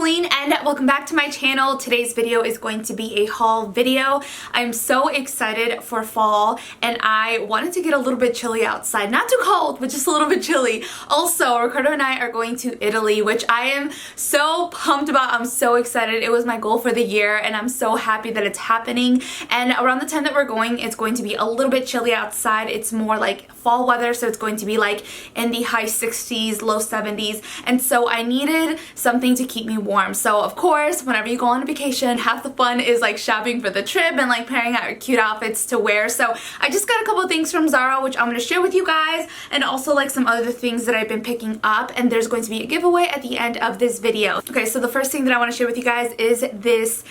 Celine and welcome back to my channel. Today's video is going to be a haul video. I'm so excited for fall and I wanted to get a little bit chilly outside. Not too cold, but just a little bit chilly. Also, Ricardo and I are going to Italy, which I am so pumped about. I'm so excited. It was my goal for the year and I'm so happy that it's happening. And around the time that we're going, it's going to be a little bit chilly outside. It's more like fall weather, so it's going to be like in the high 60s, low 70s. And so I needed something to keep me warm. So of course, whenever you go on a vacation, half the fun is like shopping for the trip and like pairing out your cute outfits to wear. So I just got a couple of things from Zara, which I'm going to share with you guys, and also like some other things that I've been picking up, and there's going to be a giveaway at the end of this video. Okay, so the first thing that I want to share with you guys is this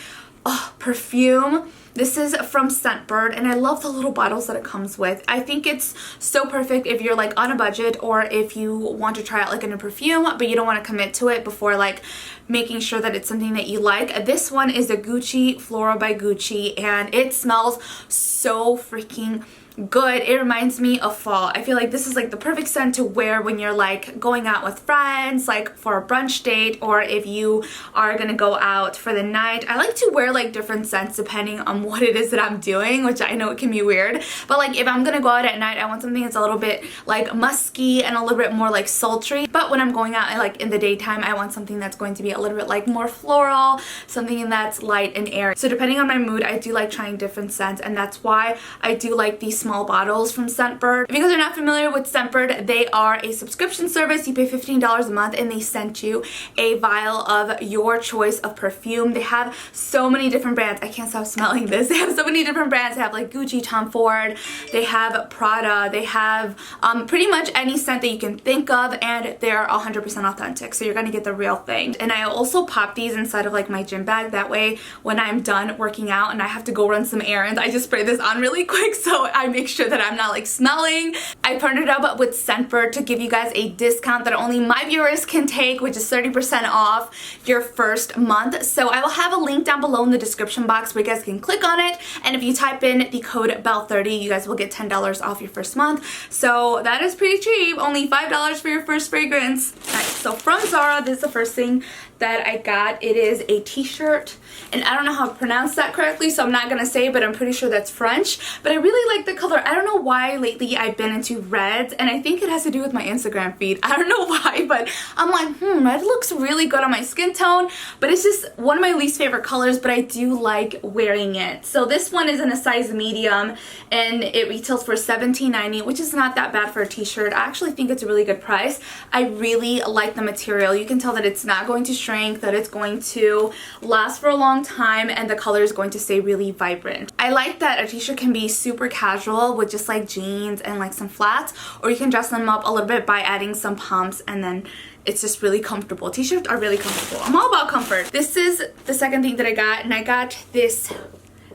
perfume. This is from Scentbird and I love the little bottles that it comes with. I think it's so perfect if you're like on a budget or if you want to try out like a new perfume but you don't want to commit to it before like making sure that it's something that you like. This one is a Gucci Flora by Gucci and it smells so freaking good. It reminds me of fall. I feel like this is like the perfect scent to wear when you're like going out with friends, like for a brunch date, or if you are gonna go out for the night. I like to wear like different scents depending on what it is that I'm doing, which I know it can be weird, but like if I'm gonna go out at night, I want something that's a little bit like musky and a little bit more like sultry. But when I'm going out like in the daytime, I want something that's going to be a little bit like more floral, something that's light and airy. So depending on my mood, I do like trying different scents, and that's why I do like these small bottles from Scentbird. If you guys are not familiar with Scentbird, they are a subscription service. You pay $15 a month and they send you a vial of your choice of perfume. They have so many different brands. I can't stop smelling this. They have so many different brands. They have like Gucci, Tom Ford, they have Prada, they have pretty much any scent that you can think of, and they're 100% authentic, so you're gonna get the real thing. And I also pop these inside of like my gym bag. That way when I'm done working out and I have to go run some errands, I just spray this on really quick so I make sure that I'm not like smelling. I partnered up with Scentbird to give you guys a discount that only my viewers can take, which is 30% off your first month. So I will have a link down below in the description box where you guys can click on it, and if you type in the code BELLE30, you guys will get $10 off your first month. So that is pretty cheap, only $5 for your first fragrance. Alright, so from Zara, this is the first thing that I got. It is a t-shirt, and I don't know how to pronounce that correctly, so I'm not gonna say it, but I'm pretty sure that's French. But I really like the color. I don't know why lately I've been into reds, and I think it has to do with my Instagram feed. I don't know why, but I'm like, red looks really good on my skin tone, but it's just one of my least favorite colors, but I do like wearing it. So this one is in a size medium, and it retails for $17.90, which is not that bad for a t-shirt. I actually think it's a really good price. I really like the material. You can tell that it's not going to shrink, that it's going to last for a long time, and the color is going to stay really vibrant. I like that a t-shirt can be super casual with just like jeans and like some flats, or you can dress them up a little bit by adding some pumps, and then it's just really comfortable. T-shirts are really comfortable. I'm all about comfort. This is the second thing that I got, and I got this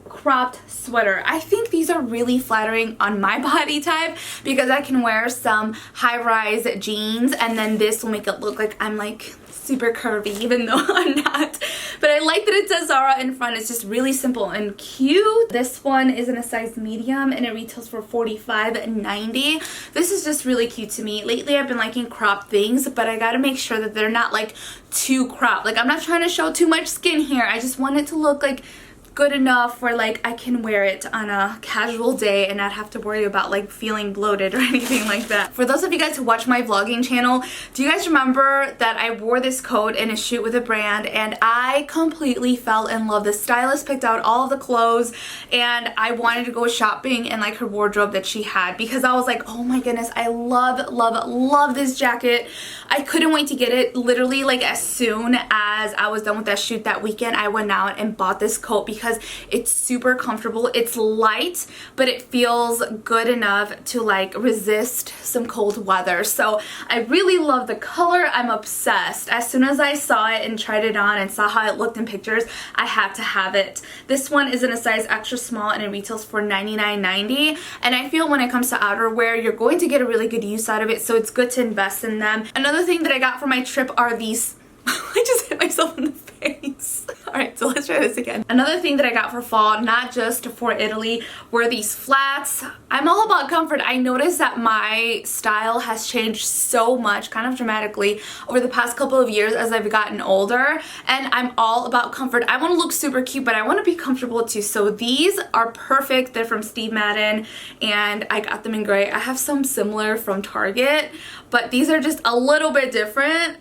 cropped sweater. I think these are really flattering on my body type because I can wear some high-rise jeans, and then this will make it look like I'm like super curvy, even though I'm not. But I like that it says Zara in front. It's just really simple and cute. This one is in a size medium and it retails for $45.90. This is just really cute to me. Lately I've been liking cropped things, but I gotta make sure that they're not like too cropped. Like I'm not trying to show too much skin here. I just want it to look like good enough where like I can wear it on a casual day and not have to worry about like feeling bloated or anything like that. For those of you guys who watch my vlogging channel, do you guys remember that I wore this coat in a shoot with a brand and I completely fell in love? The stylist picked out all of the clothes and I wanted to go shopping in like her wardrobe that she had because I was like, oh my goodness, I love this jacket. I couldn't wait to get it. Literally like as soon as I was done with that shoot that weekend, I went out and bought this coat because it's super comfortable. It's light, but it feels good enough to like resist some cold weather. So I really love the color. I'm obsessed. As soon as I saw it and tried it on and saw how it looked in pictures, I had to have it. This one is in a size extra small and it retails for $99.90. And I feel when it comes to outerwear, you're going to get a really good use out of it, so it's good to invest in them. Another thing that I got for my trip are these I just hit hit myself in the face. Alright, so let's try this again. Another thing that I got for fall, not just for Italy, were these flats. I'm all about comfort. I noticed that my style has changed so much, kind of dramatically, over the past couple of years as I've gotten older, and I'm all about comfort. I want to look super cute, but I want to be comfortable too. So these are perfect. They're from Steve Madden, and I got them in gray. I have some similar from Target, but these are just a little bit different.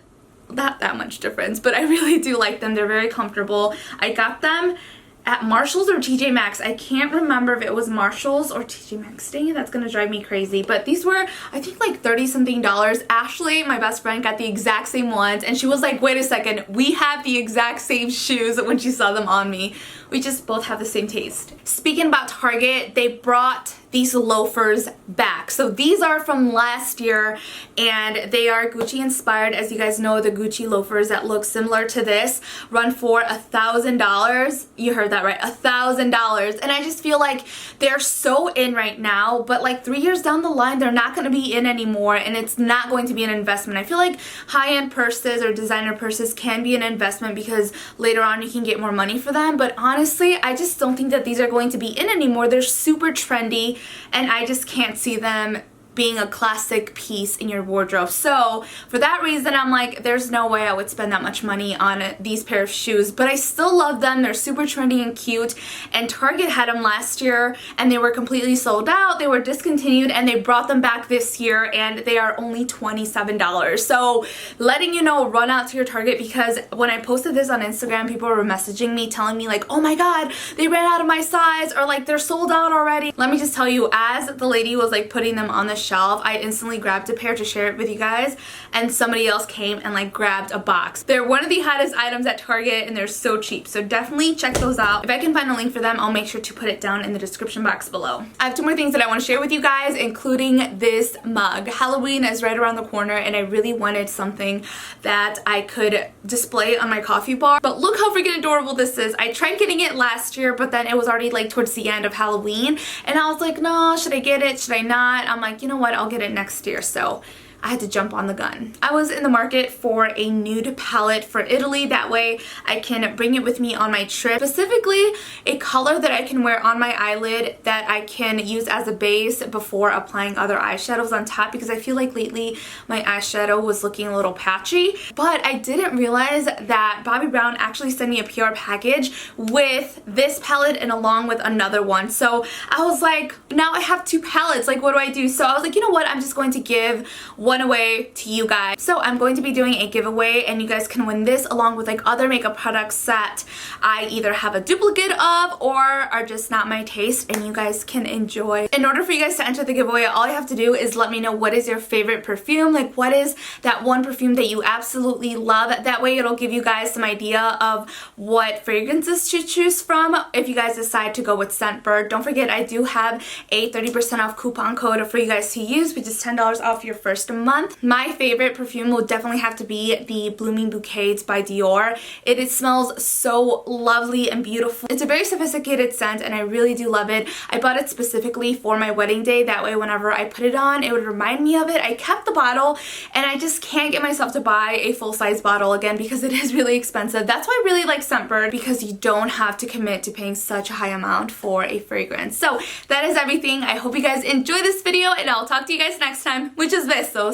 Not that much difference, but I really do like them. They're very comfortable. I got them at Marshall's or TJ Maxx. I can't remember if it was Marshall's or TJ Maxx. Dang it, that's gonna drive me crazy. But these were, I think, like 30-something dollars. Ashley, my best friend, got the exact same ones, and she was like, wait a second, we have the exact same shoes when she saw them on me. We just both have the same taste. Speaking about Target, they brought these loafers back. So these are from last year, and they are Gucci inspired. As you guys know, the Gucci loafers that look similar to this run for $1,000. You heard that right, $1,000. And I just feel like they're so in right now, but like 3 years down the line, they're not gonna be in anymore, and it's not going to be an investment. I feel like high-end purses or designer purses can be an investment because later on you can get more money for them, but honestly, I just don't think that these are going to be in anymore. They're super trendy, and I just can't see them being a classic piece in your wardrobe. So for that reason, I'm like, there's no way I would spend that much money on these pair of shoes, but I still love them. They're super trendy and cute, and Target had them last year and they were completely sold out. They were discontinued, and they brought them back this year, and they are only $27. So letting you know, run out to your Target, because when I posted this on Instagram, people were messaging me telling me like, oh my god, they ran out of my size, or like they're sold out already. Let me just tell you, as the lady was like putting them on the shelf, I instantly grabbed a pair to share it with you guys, and somebody else came and like grabbed a box. They're one of the hottest items at Target, and they're so cheap, so definitely check those out. If I can find a link for them, I'll make sure to put it down in the description box below. I have two more things that I want to share with you guys, including this mug. Halloween is right around the corner, and I really wanted something that I could display on my coffee bar, but look how freaking adorable this is. I tried getting it last year, but then it was already like towards the end of Halloween, and I was like, no, should I get it, should I not? I'm like, you know what, I'll get it next year. So I had to jump on the gun. I was in the market for a nude palette for Italy. That way I can bring it with me on my trip. Specifically, a color that I can wear on my eyelid that I can use as a base before applying other eyeshadows on top, because I feel like lately my eyeshadow was looking a little patchy. But I didn't realize that Bobbi Brown actually sent me a PR package with this palette and along with another one. So I was like, now I have two palettes. Like, what do I do? So I was like, you know what? I'm just going to give one away to you guys. So I'm going to be doing a giveaway, and you guys can win this along with like other makeup products that I either have a duplicate of or are just not my taste, and you guys can enjoy. In order for you guys to enter the giveaway, all you have to do is let me know what is your favorite perfume. Like, what is that one perfume that you absolutely love? That way it'll give you guys some idea of what fragrances to choose from if you guys decide to go with Scentbird. Don't forget, I do have a 30% off coupon code for you guys to use, which is $10 off your first month. My favorite perfume will definitely have to be the Blooming Bouquets by Dior. It smells so lovely and beautiful. It's a very sophisticated scent, and I really do love it. I bought it specifically for my wedding day. That way whenever I put it on, it would remind me of it. I kept the bottle, and I just can't get myself to buy a full-size bottle again because it is really expensive. That's why I really like Scentbird, because you don't have to commit to paying such a high amount for a fragrance. So that is everything. I hope you guys enjoy this video, and I'll talk to you guys nech time. Muchos besos.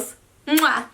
Mwah.